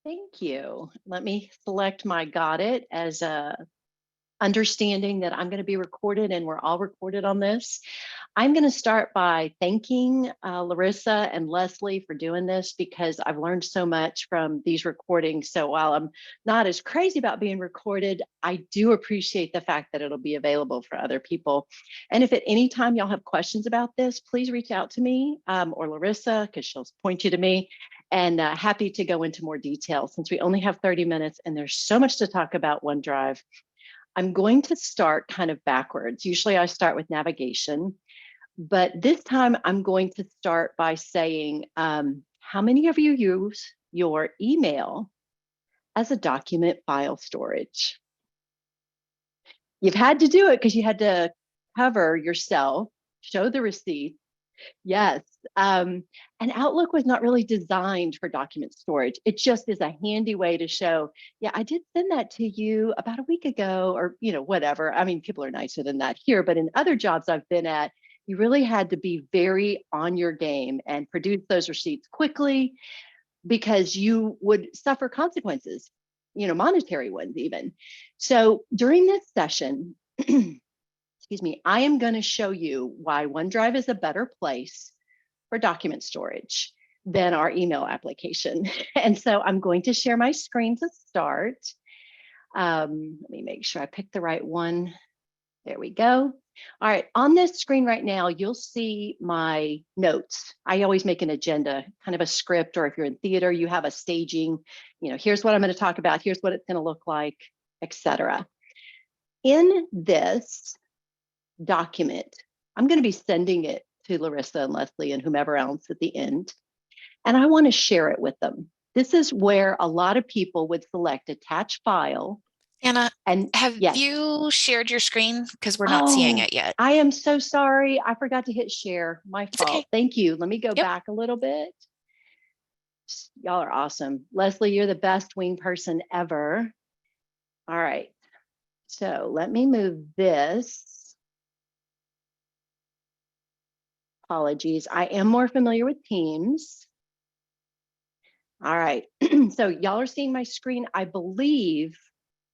Thank you. Let me select my got it as a understanding that I'm going to be recorded and we're all recorded on this. I'm going to start by thanking Larissa and Leslie for doing this because I've learned so much from these recordings. So while I'm not as crazy about being recorded, I do appreciate the fact that it'll be available for other people. And if at any time y'all have questions about this, please reach out to me or Larissa because she'll point you to me. And happy to go into more detail since we only have 30 minutes and there's so much to talk about OneDrive. I'm going to start kind of backwards. Usually I start with navigation, but this time I'm going to start by saying, how many of you use your email as a document file storage? You've had to do it because you had to cover yourself, show the receipt. Yes. And Outlook was not really designed for document storage. It just is a handy way to show, yeah, I did send that to you about a week ago or, whatever. I mean, people are nicer than that here, but in other jobs I've been at, you really had to be very on your game and produce those receipts quickly because you would suffer consequences, monetary ones even. So during this session, excuse me, I am going to show you why OneDrive is a better place for document storage than our email application. And so I'm going to share my screen to start. Let me make sure I picked the right one. There we go. All right, on this screen right now, you'll see my notes. I always make an agenda, kind of a script, or if you're in theater, you have a staging, here's what I'm going to talk about, here's what it's going to look like, etc. In this document, I'm going to be sending it to Larissa and Leslie and whomever else at the end. And I want to share it with them. This is where a lot of people would select attach file. Anna, And have yes. you shared your screen? Because we're not seeing Oh, it yet. I am so sorry. I forgot to hit share. My It's fault. okay. Thank you. Let me go Yep. back a little bit. Y'all are awesome. Leslie, you're the best wing person ever. All right. So let me move this. Apologies. I am more familiar with Teams. All right. So y'all are seeing my screen. I believe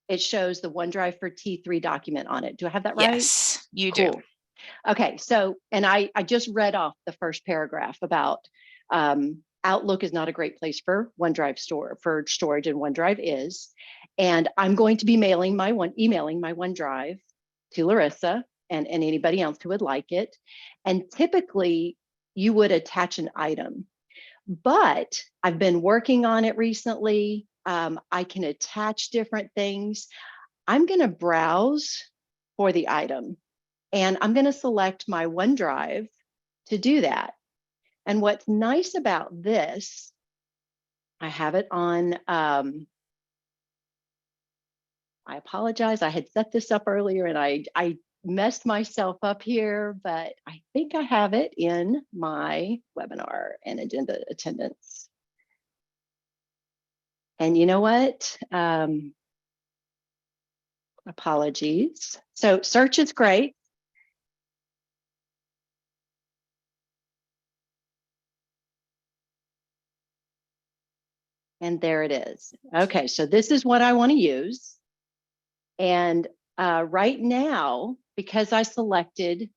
it shows the OneDrive for T3 document on it. Do I have that right? Yes, you do. Cool. Okay. So, and I just read off the first paragraph about Outlook is not a great place for OneDrive for storage, and OneDrive is. And I'm going to be emailing my OneDrive to Larissa and anybody else who would like it. And typically you would attach an item, but I've been working on it recently. I can attach different things. I'm going to browse for the item and I'm going to select my OneDrive to do that. And what's nice about this, I have it on, I apologize. I had set this up earlier and I messed myself up here, but I think I have it in my webinar and agenda attendance. And you know what? Apologies. So search is great. And there it is. Okay, so this is what I want to use. And right now, because I selected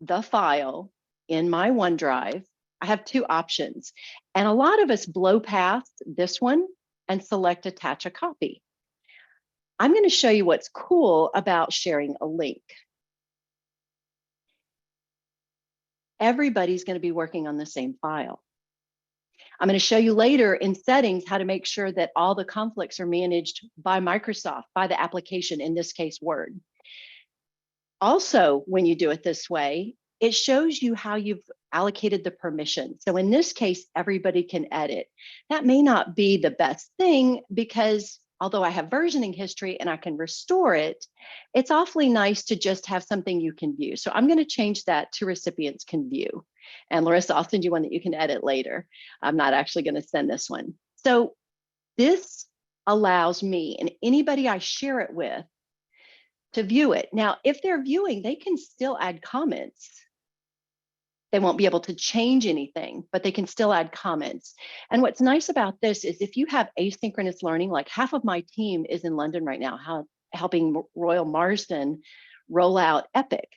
the file in my OneDrive, I have two options. And a lot of us blow past this one and select attach a copy. I'm going to show you what's cool about sharing a link. Everybody's going to be working on the same file. I'm going to show you later in settings how to make sure that all the conflicts are managed by Microsoft, by the application, in this case, Word. Also, when you do it this way, it shows you how you've allocated the permission. So in this case, everybody can edit. That may not be the best thing because although I have versioning history and I can restore it, it's awfully nice to just have something you can view. So I'm going to change that to recipients can view. And Larissa, I'll send you one that you can edit later. I'm not actually going to send this one. So this allows me and anybody I share it with to view it. Now, if they're viewing, they can still add comments. They won't be able to change anything, but they can still add comments. And what's nice about this is if you have asynchronous learning, like half of my team is in London right now, helping Royal Marsden roll out Epic.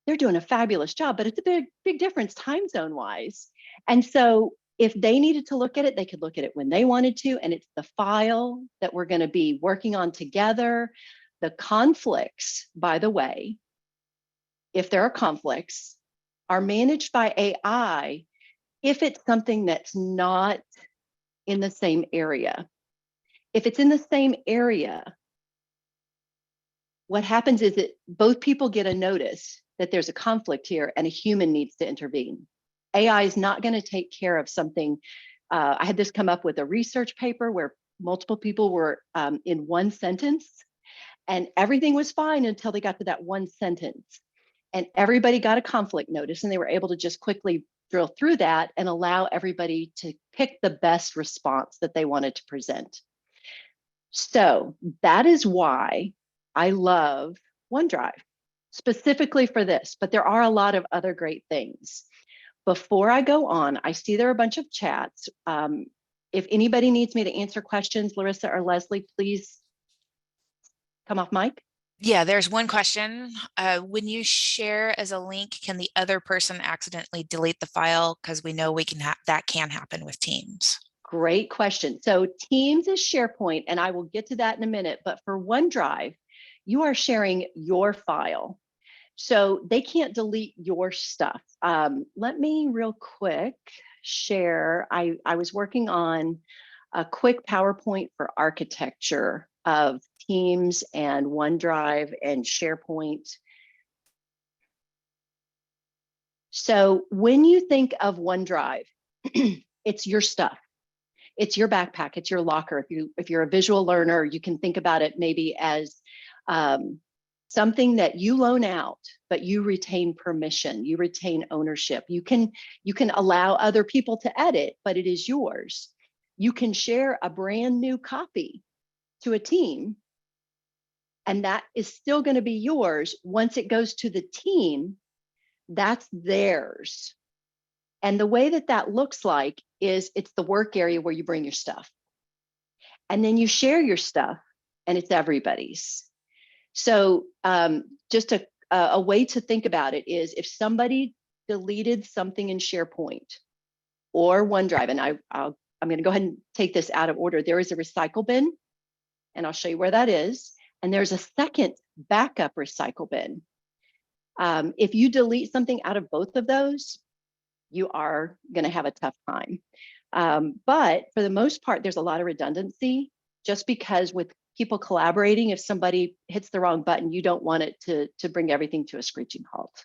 They're doing a fabulous job, but it's a big difference time zone wise. And so if they needed to look at it, they could look at it when they wanted to. And it's the file that we're going to be working on together. The conflicts, by the way, if there are conflicts, are managed by AI if it's something that's not in the same area. If it's in the same area, what happens is that both people get a notice that there's a conflict here and a human needs to intervene. AI is not going to take care of something. I had this come up with a research paper where multiple people were in one sentence and everything was fine until they got to that one sentence. And everybody got a conflict notice and they were able to just quickly drill through that and allow everybody to pick the best response that they wanted to present. So that is why I love OneDrive, specifically for this, but there are a lot of other great things. Before I go on, I see there are a bunch of chats. If anybody needs me to answer questions, Larissa or Leslie, please come off mic. Yeah, there's one question. When you share as a link, can the other person accidentally delete the file? Because we know that can happen with Teams. Great question. So Teams is SharePoint, and I will get to that in a minute. But for OneDrive, you are sharing your file. So they can't delete your stuff. Let me real quick share. I was working on a quick PowerPoint for architecture of Teams and OneDrive and SharePoint. So when you think of OneDrive, it's your stuff. It's your backpack, it's your locker. If you're a visual learner, you can think about it maybe as something that you loan out, but you retain permission, you retain ownership. You can allow other people to edit, but it is yours. You can share a brand new copy to a team, and that is still going to be yours. Once it goes to the team, that's theirs. And the way that looks like is it's the work area where you bring your stuff. And then you share your stuff and it's everybody's. So just a way to think about it is if somebody deleted something in SharePoint or OneDrive, and I'm going to go ahead and take this out of order. There is a recycle bin, and I'll show you where that is. And there's a second backup recycle bin. If you delete something out of both of those, you are going to have a tough time. But for the most part, there's a lot of redundancy just because with people collaborating, if somebody hits the wrong button, you don't want it to bring everything to a screeching halt.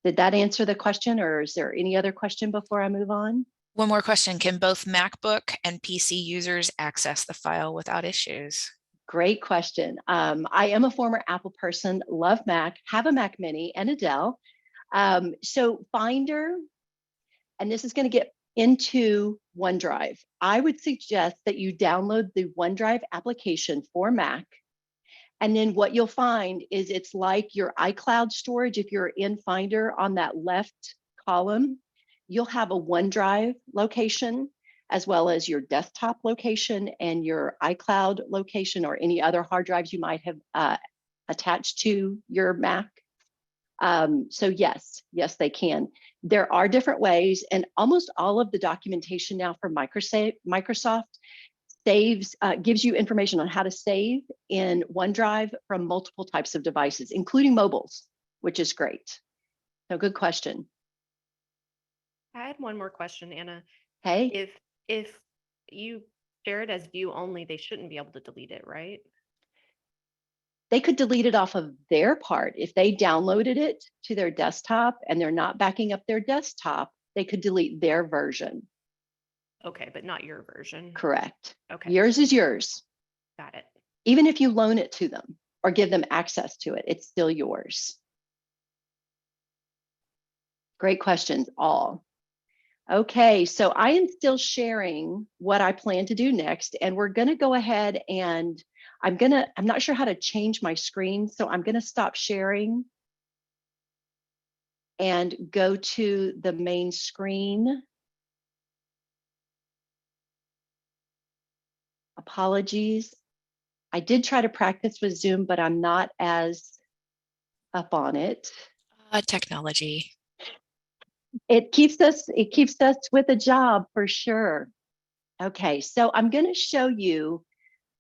Did that answer the question, or is there any other question before I move on? One more question. Can both MacBook and PC users access the file without issues? Great question. I am a former Apple person, love Mac, have a Mac Mini and a Dell. So Finder, and this is going to get into OneDrive. I would suggest that you download the OneDrive application for Mac. And then what you'll find is it's like your iCloud storage. If you're in Finder on that left column, you'll have a OneDrive location as well as your desktop location and your iCloud location or any other hard drives you might have attached to your Mac. So yes, they can. There are different ways, and almost all of the documentation now for Microsoft gives you information on how to save in OneDrive from multiple types of devices, including mobiles, which is great. So good question. I had one more question, Anna. Hey. If you share it as view only, they shouldn't be able to delete it, right? They could delete it off of their part. If they downloaded it to their desktop and they're not backing up their desktop, they could delete their version. Okay, but not your version. Correct. Okay. Yours is yours. Got it. Even if you loan it to them or give them access to it, it's still yours. Great questions, all. Okay, so I am still sharing what I plan to do next, and we're going to go ahead and I'm not sure how to change my screen, so I'm going to stop sharing. and go to the main screen. Apologies. I did try to practice with Zoom, but I'm not as up on it. Technology. It keeps us with a job for sure. Okay, so I'm going to show you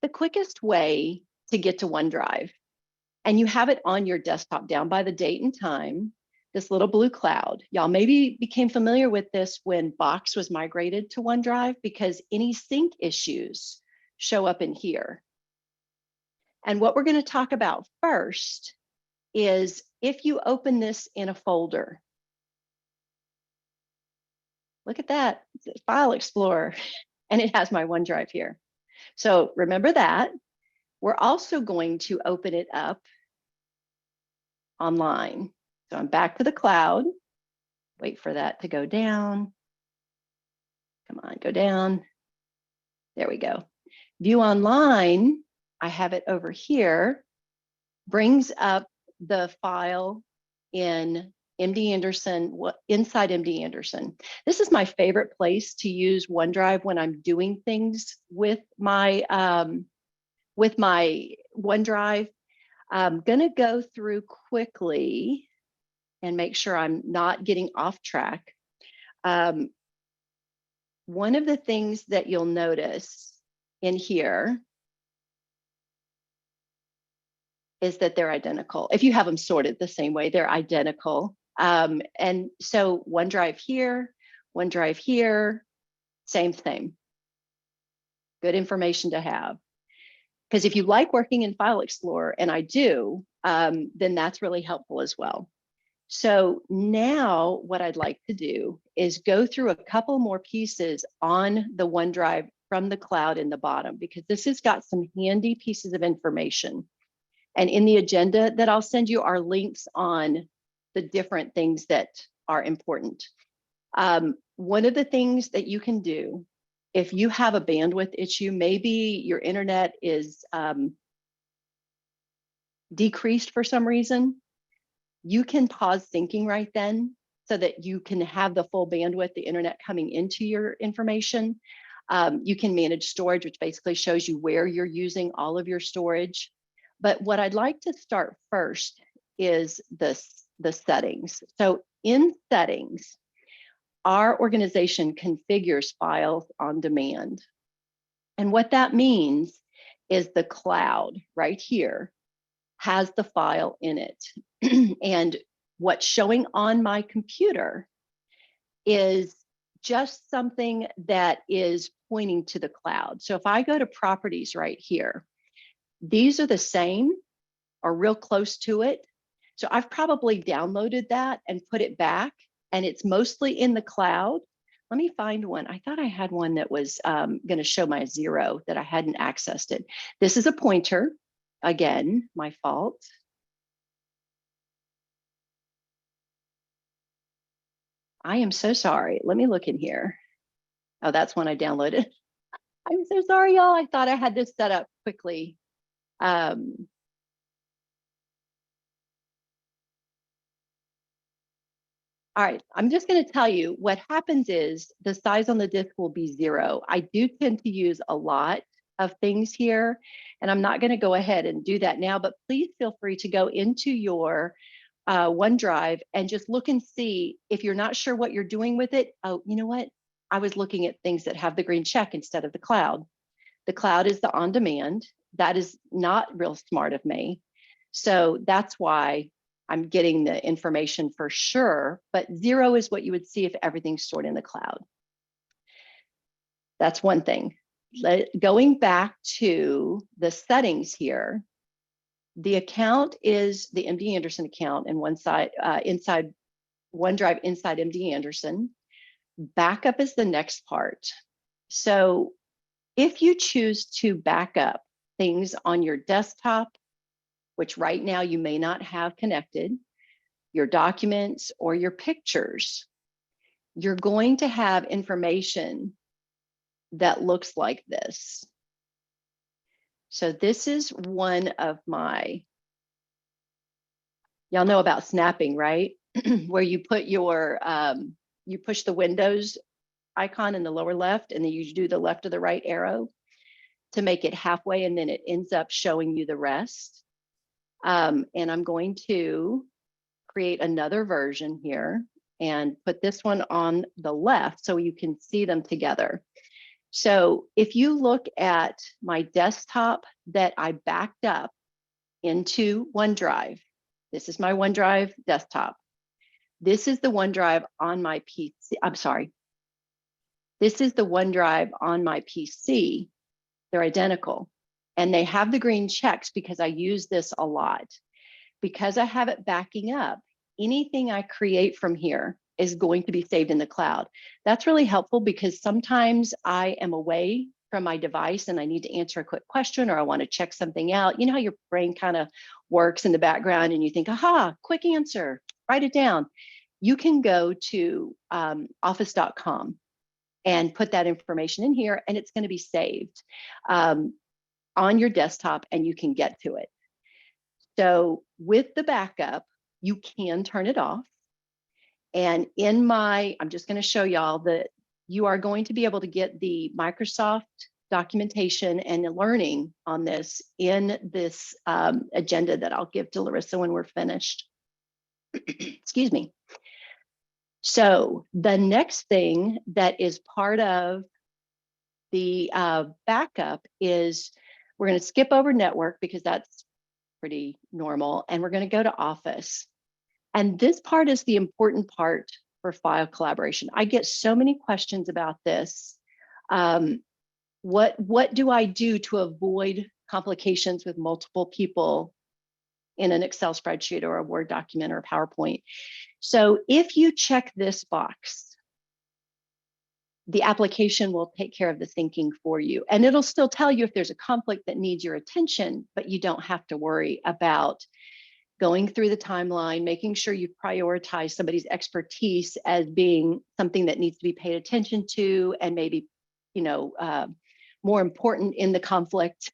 the quickest way to get to OneDrive. And you have it on your desktop down by the date and time, this little blue cloud. Y'all maybe became familiar with this when Box was migrated to OneDrive because any sync issues show up in here. And what we're going to talk about first is if you open this in a folder. Look at that, it's File Explorer, and it has my OneDrive here. So remember that. We're also going to open it up online. So I'm back to the cloud. Wait for that to go down. Come on, go down. There we go. View online, I have it over here, brings up the file in MD Anderson, inside MD Anderson. This is my favorite place to use OneDrive when I'm doing things with my OneDrive. I'm gonna go through quickly and make sure I'm not getting off track. One of the things that you'll notice in here is that they're identical. If you have them sorted the same way, they're identical. And so OneDrive here, same thing. Good information to have. Because if you like working in File Explorer, and I do, then that's really helpful as well. So now what I'd like to do is go through a couple more pieces on the OneDrive from the cloud in the bottom, because this has got some handy pieces of information. And in the agenda that I'll send you are links on the different things that are important. One of the things that you can do, if you have a bandwidth issue, maybe your internet is decreased for some reason, you can pause syncing right then so that you can have the full bandwidth, the internet coming into your information. You can manage storage, which basically shows you where you're using all of your storage. But what I'd like to start first is the settings. So in settings, our organization configures files on demand. And what that means is the cloud right here has the file in it. And what's showing on my computer is just something that is pointing to the cloud. So if I go to properties right here, these are the same or real close to it. So I've probably downloaded that and put it back, and it's mostly in the cloud. Let me find one. I thought I had one that was going to show my 0 that I hadn't accessed it. This is a pointer. Again, my fault. I am so sorry. Let me look in here. Oh, that's one I downloaded. I'm so sorry, y'all. I thought I had this set up quickly. All right, I'm just going to tell you what happens is the size on the disk will be 0. I do tend to use a lot of things here, and I'm not going to go ahead and do that now, but please feel free to go into your OneDrive and just look and see if you're not sure what you're doing with it. Oh, you know what? I was looking at things that have the green check instead of the cloud. The cloud is the on demand. That is not real smart of me. So that's why I'm getting the information for sure, but 0 is what you would see if everything's stored in the cloud. That's one thing. Going back to the settings here, the account is the MD Anderson account and inside OneDrive inside MD Anderson. Backup is the next part. So if you choose to back up things on your desktop, which right now you may not have connected, your documents or your pictures, you're going to have information that looks like this. So this is one of my, y'all know about snapping, right? where you put your, you push the Windows icon in the lower left, and then you do the left or the right arrow to make it halfway, and then it ends up showing you the rest. And I'm going to create another version here and put this one on the left so you can see them together. So if you look at my desktop that I backed up into OneDrive, this is my OneDrive desktop. This is the OneDrive on my PC. I'm sorry. This is the OneDrive on my PC. They're identical. And they have the green checks because I use this a lot. Because I have it backing up, anything I create from here is going to be saved in the cloud. That's really helpful because sometimes I am away from my device and I need to answer a quick question, or I want to check something out. You know how your brain kind of works in the background and you think, aha, quick answer, write it down. You can go to office.com and put that information in here, and it's going to be saved on your desktop, and you can get to it. So with the backup, you can turn it off. And in my, I'm just going to show y'all that you are going to be able to get the Microsoft documentation and the learning on this in this agenda that I'll give to Larissa when we're finished. Excuse me. So the next thing that is part of the backup is we're going to skip over network because that's pretty normal. And we're going to go to Office. And this part is the important part for file collaboration. I get so many questions about this. What do I do to avoid complications with multiple people in an Excel spreadsheet or a Word document or a PowerPoint? So if you check this box, the application will take care of the thinking for you. And it'll still tell you if there's a conflict that needs your attention, but you don't have to worry about going through the timeline, making sure you prioritize somebody's expertise as being something that needs to be paid attention to, and maybe, you know, more important in the conflict,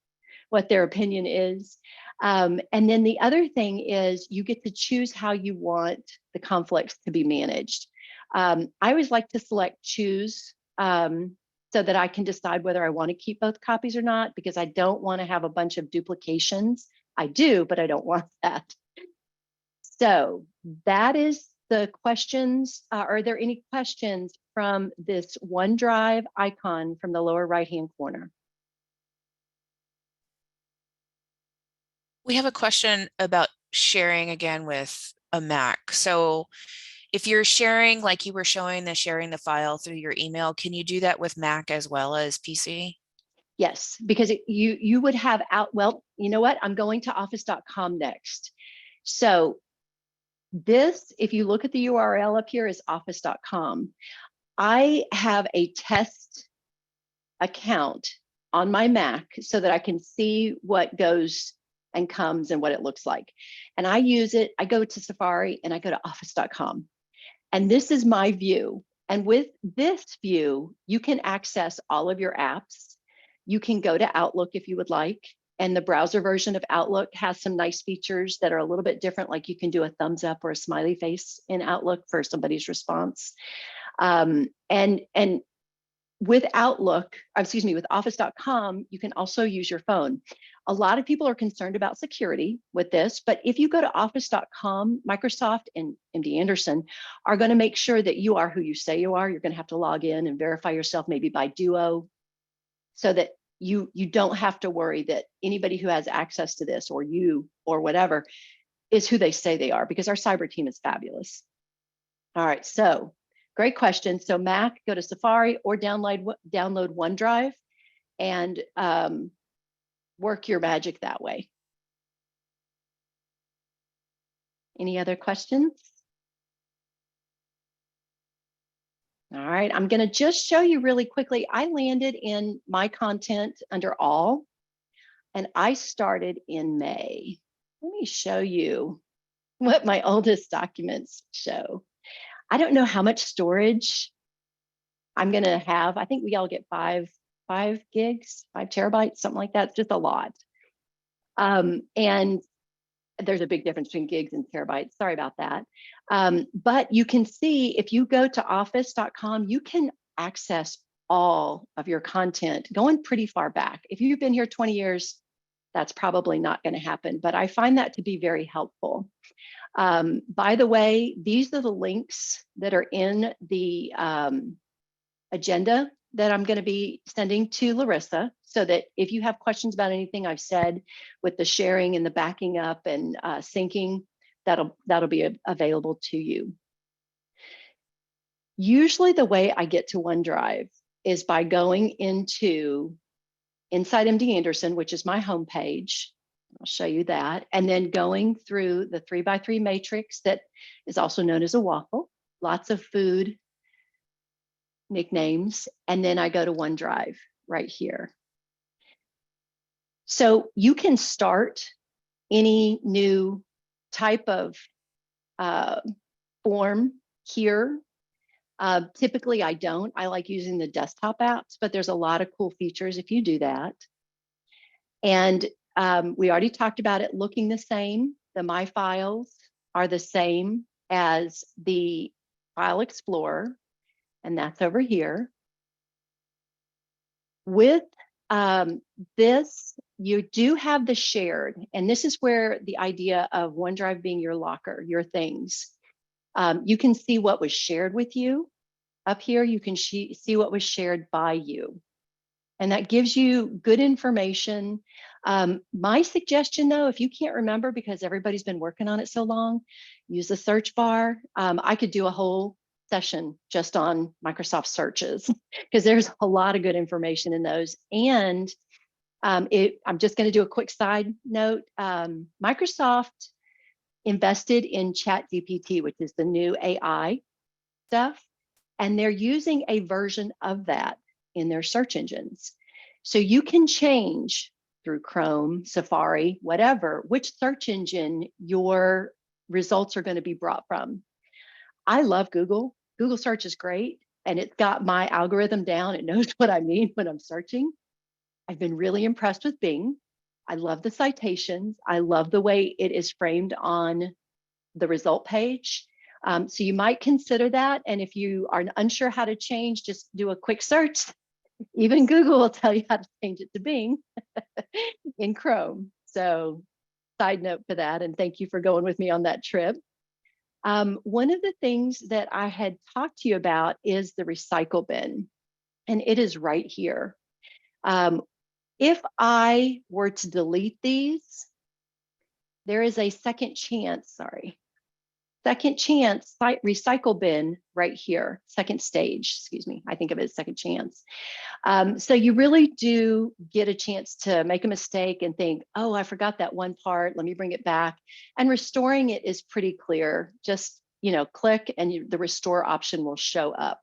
what their opinion is. And then the other thing is you get to choose how you want the conflicts to be managed. I always like to select choose so that I can decide whether I want to keep both copies or not, because I don't want to have a bunch of duplications. I do, but I don't want that. So that is the questions. Are there any questions from this OneDrive icon from the lower right-hand corner? We have a question about sharing again with a Mac. So if you're sharing, like you were showing the sharing the file through your email, can you do that with Mac as well as PC? Yes, because you would have out, well, you know what? I'm going to office.com next. So this, if you look at the URL up here, is office.com. I have a test account on my Mac so that I can see what goes and comes and what it looks like. And I use it, I go to Safari and I go to office.com. And this is my view. And with this view, you can access all of your apps. You can go to Outlook if you would like. And the browser version of Outlook has some nice features that are a little bit different, like you can do a thumbs up or a smiley face in Outlook for somebody's response. And with Outlook, excuse me, with office.com, you can also use your phone. A lot of people are concerned about security with this, but if you go to office.com, Microsoft and MD Anderson are going to make sure that you are who you say you are. You're going to have to log in and verify yourself maybe by Duo, so that you don't have to worry that anybody who has access to this, or you or whatever, is who they say they are, because our cyber team is fabulous. All right, so great question. So Mac, go to Safari or download OneDrive and work your magic that way. Any other questions? All right, I'm going to just show you really quickly. I landed in my content under all, and I started in May. Let me show you what my oldest documents show. I don't know how much storage I'm going to have. I think we all get 5 gigs, 5 terabytes, something like that. It's just a lot. And there's a big difference between gigs and terabytes. Sorry about that. But you can see if you go to office.com, you can access all of your content going pretty far back. If you've been here 20 years, that's probably not going to happen, but I find that to be very helpful. By the way, these are the links that are in the agenda that I'm going to be sending to Larissa, so that if you have questions about anything I've said with the sharing and the backing up and syncing, that'll be available to you. Usually the way I get to OneDrive is by going into Inside MD Anderson, which is my homepage. I'll show you that. And then going through the 3x3 matrix that is also known as a waffle, lots of food nicknames. And then I go to OneDrive right here. So you can start any new type of form here. Typically I don't. I like using the desktop apps, but there's a lot of cool features if you do that. And we already talked about it looking the same. The My Files are the same as the File Explorer, and that's over here. With this, you do have the shared, and this is where the idea of OneDrive being your locker, your things. You can see what was shared with you. Up here, you can see what was shared by you. And that gives you good information. My suggestion though, if you can't remember because everybody's been working on it so long, use the search bar. I could do a whole session just on Microsoft searches because there's a lot of good information in those. And I'm just going to do a quick side note. Microsoft invested in ChatGPT, which is the new AI stuff, and they're using a version of that in their search engines. So you can change through Chrome, Safari, whatever, which search engine your results are going to be brought from. I love Google. Google search is great, and it's got my algorithm down. It knows what I mean when I'm searching. I've been really impressed with Bing. I love the citations. I love the way it is framed on the result page. So you might consider that. And if you are unsure how to change, just do a quick search. Even Google will tell you how to change it to Bing in Chrome. So side note for that. And thank you for going with me on that trip. One of the things that I had talked to you about is the recycle bin. And it is right here. If I were to delete these, there is a second chance recycle bin right here, second stage, excuse me. I think of it as second chance. So you really do get a chance to make a mistake and think, oh, I forgot that one part, let me bring it back. And restoring it is pretty clear. Just, click and the restore option will show up.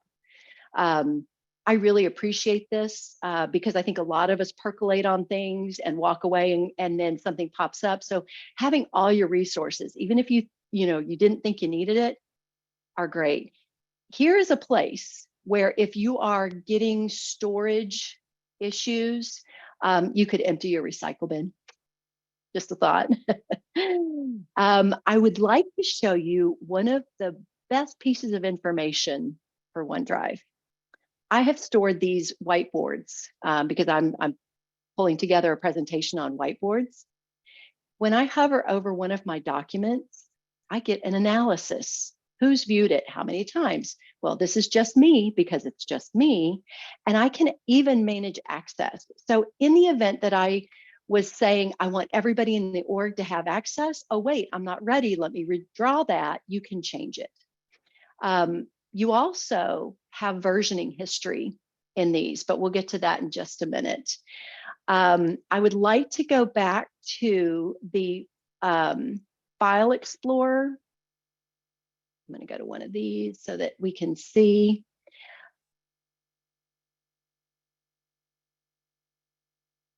I really appreciate this because I think a lot of us percolate on things and walk away and then something pops up. So having all your resources, even if you didn't think you needed it, are great. Here is a place where if you are getting storage issues, you could empty your recycle bin. Just a thought. I would like to show you one of the best pieces of information for OneDrive. I have stored these whiteboards because I'm pulling together a presentation on whiteboards. When I hover over one of my documents, I get an analysis. Who's viewed it? How many times? Well, this is just me because it's just me. And I can even manage access. So in the event that I was saying, I want everybody in the org to have access. Oh, wait, I'm not ready. Let me withdraw that. You can change it. You also have versioning history in these, but we'll get to that in just a minute. I would like to go back to the File Explorer. I'm going to go to one of these so that we can see.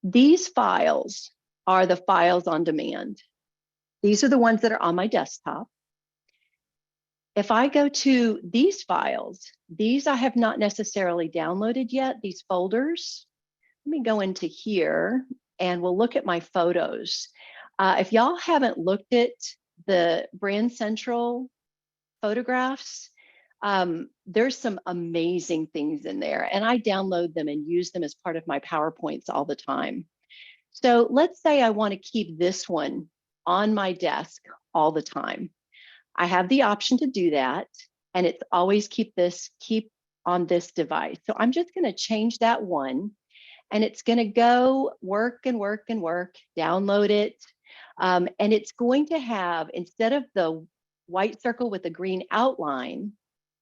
These files are the files on demand. These are the ones that are on my desktop. If I go to these files, these I have not necessarily downloaded yet, these folders. Let me go into here and we'll look at my photos. If y'all haven't looked at the Brand Central photographs, there's some amazing things in there, and I download them and use them as part of my PowerPoints all the time. So let's say I want to keep this one on my desk all the time. I have the option to do that, and it's always keep on this device. So I'm just going to change that one, and it's going to go work and work and work, download it. And it's going to have, instead of the white circle with a green outline,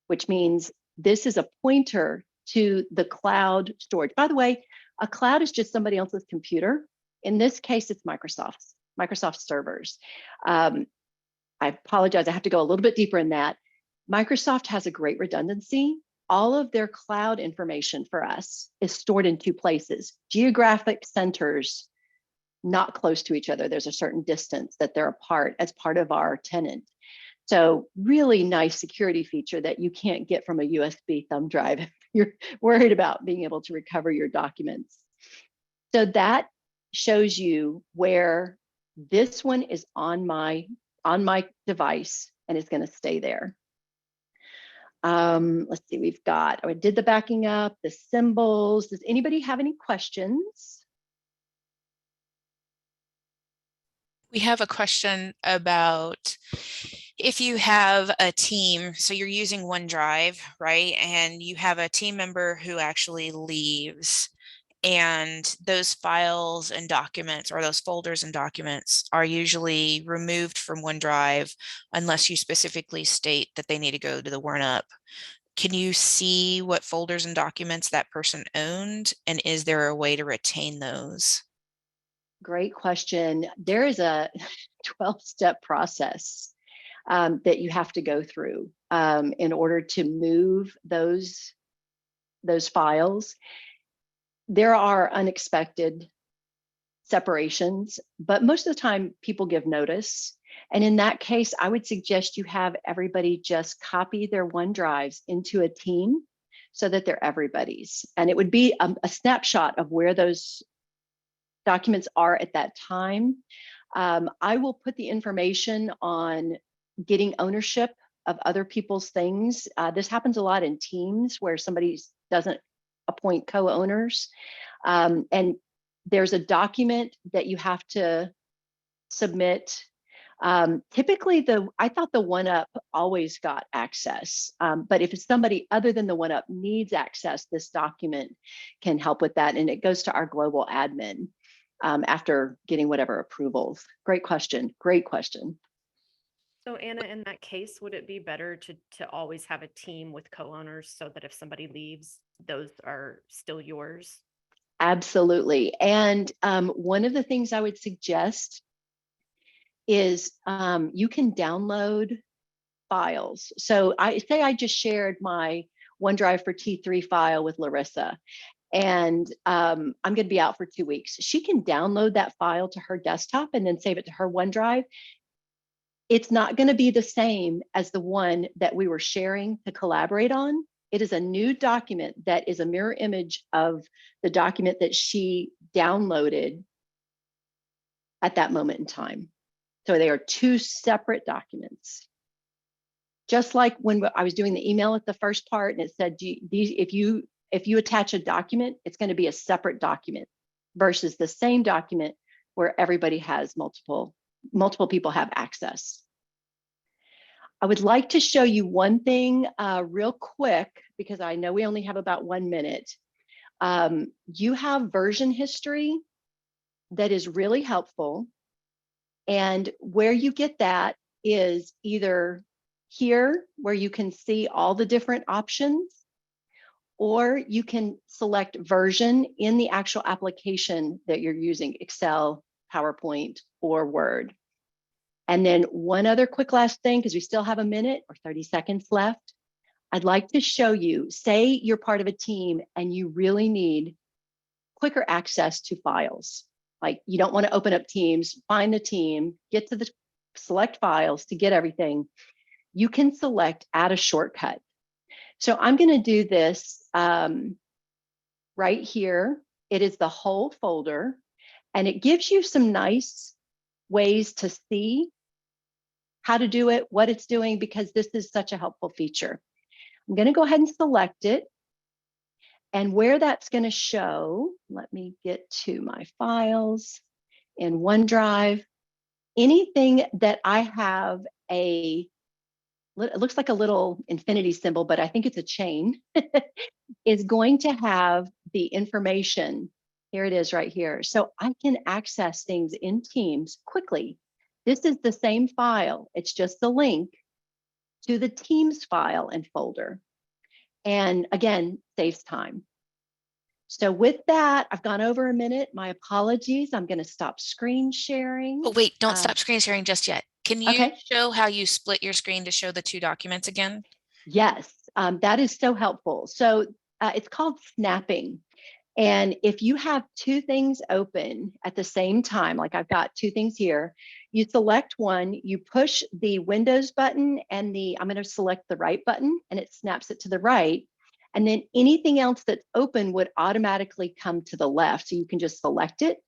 which means this is a pointer to the cloud storage. By the way, a cloud is just somebody else's computer. In this case, it's Microsoft servers. I apologize, I have to go a little bit deeper in that. Microsoft has a great redundancy. All of their cloud information for us is stored in two places: geographic centers, not close to each other. There's a certain distance that they're apart as part of our tenant. So really nice security feature that you can't get from a USB thumb drive if you're worried about being able to recover your documents. So that shows you where this one is on my device, and it's going to stay there. Let's see, I did the backing up, the symbols. Does anybody have any questions? We have a question about if you have a team, so you're using OneDrive, right? And you have a team member who actually leaves, and those files and documents, or those folders and documents, are usually removed from OneDrive unless you specifically state that they need to go to the WordUp. Can you see what folders and documents that person owned? And is there a way to retain those? Great question. There is a 12-step process that you have to go through in order to move those files. There are unexpected separations, but most of the time people give notice. And in that case, I would suggest you have everybody just copy their OneDrives into a team so that they're everybody's. And it would be a snapshot of where those documents are at that time. I will put the information on getting ownership of other people's things. This happens a lot in teams where somebody doesn't appoint co-owners. And there's a document that you have to submit. Typically, I thought the OneUp always got access, but if it's somebody other than the OneUp needs access, this document can help with that, and it goes to our global admin after getting whatever approvals. Great question. Great question. So Anna, in that case, would it be better to always have a team with co-owners so that if somebody leaves, those are still yours? Absolutely. And one of the things I would suggest is you can download files. So I just shared my OneDrive for T3 file with Larissa, and I'm going to be out for 2 weeks. She can download that file to her desktop and then save it to her OneDrive. It's not going to be the same as the one that we were sharing to collaborate on. It is a new document that is a mirror image of the document that she downloaded at that moment in time. So they are two separate documents. Just like when I was doing the email at the first part and it said, if you attach a document, it's going to be a separate document versus the same document where everybody has multiple people have access. I would like to show you one thing real quick, because I know we only have about 1 minute. You have version history that is really helpful. And where you get that is either here, where you can see all the different options, or you can select version in the actual application that you're using, Excel, PowerPoint, or Word. And then one other quick last thing, because we still have a minute or 30 seconds left. I'd like to show you, say you're part of a team and you really need quicker access to files. Like you don't want to open up Teams, find the team, get to the select files to get everything. You can select add a shortcut. So I'm going to do this right here. It is the whole folder, and it gives you some nice ways to see how to do it, what it's doing, because this is such a helpful feature. I'm going to go ahead and select it. And where that's going to show, let me get to my files in OneDrive. Anything that I have it looks like a little infinity symbol, but I think it's a chain, is going to have the information. Here it is right here. So I can access things in Teams quickly. This is the same file. It's just the link to the Teams file and folder. And again, saves time. So with that, I've gone over a minute. My apologies. I'm going to stop screen sharing. Oh, wait, don't stop screen sharing just yet. Can you Okay. show how you split your screen to show the two documents again? Yes, that is so helpful. So it's called snapping. And if you have two things open at the same time, like I've got two things here, you select one, you push the Windows button and I'm going to select the right button and it snaps it to the right. And then anything else that's open would automatically come to the left. So you can just select it.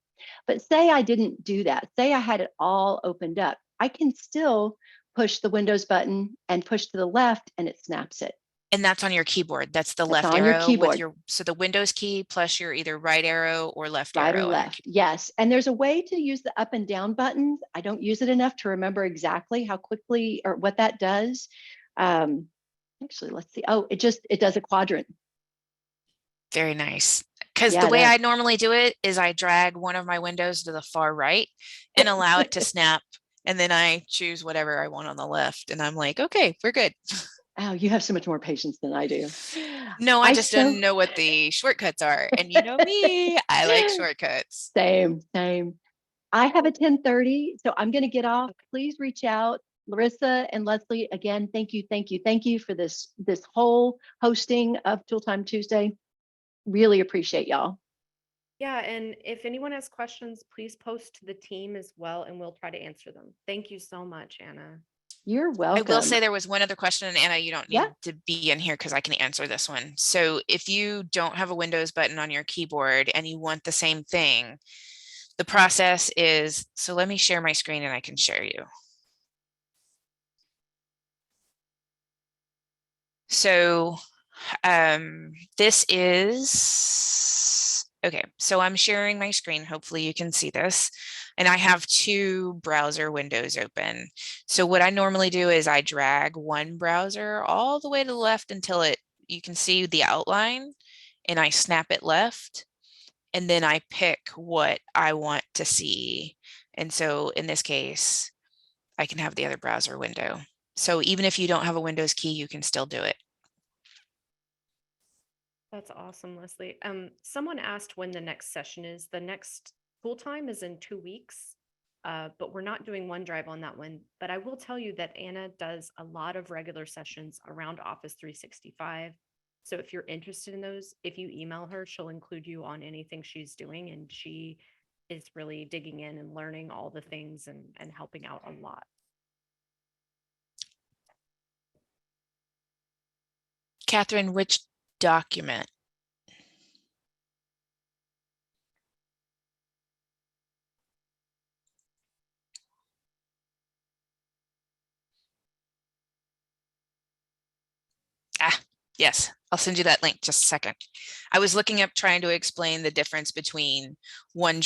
But say I didn't do that. Say I had it all opened up. I can still push the Windows button and push to the left and it snaps it. And that's on your keyboard. That's the left on your arrow with keyboard. so the Windows key plus your either right arrow or left Right arrow. or left, yes. And there's a way to use the up and down buttons. I don't use it enough to remember exactly how quickly or what that does. Actually, let's see. Oh, it does a quadrant. Very nice. Because Yeah, the way I normally do it is I drag one of my windows to the far right and allow it to snap. And then I choose whatever I want on the left. And I'm like, okay, we're good. Oh, you have so much more patience than I do. No, I just don't know what the shortcuts are. And you know me, I like shortcuts. Same. I have a 10:30, so I'm going to get off. Please reach out. Larissa and Leslie, again, thank you for this whole hosting of Tool Time Tuesday. Really appreciate y'all. Yeah, and if anyone has questions, please post to the team as well, and we'll try to answer them. Thank you so much, Anna. You're welcome. I will say there was one other question, and Anna, you don't need Yeah. to be in here because I can answer this one. So if you don't have a Windows button on your keyboard and you want the same thing, the process is, so let me share my screen and I can share you. So this is, okay, so I'm sharing my screen. Hopefully you can see this. And I have two browser windows open. So what I normally do is I drag one browser all the way to the left until you can see the outline, and I snap it left. And then I pick what I want to see. And so in this case, I can have the other browser window. So even if you don't have a Windows key, you can still do it. That's awesome, Leslie. Someone asked when the next session is. The next full time is in 2 weeks, but we're not doing OneDrive on that one. But I will tell you that Anna does a lot of regular sessions around Office 365. So if you're interested in those, if you email her, she'll include you on anything she's doing. And she is really digging in and learning all the things and helping out a lot. Catherine, which document? Yes, I'll send you that link just a second. I was looking up trying to explain the difference between OneDrive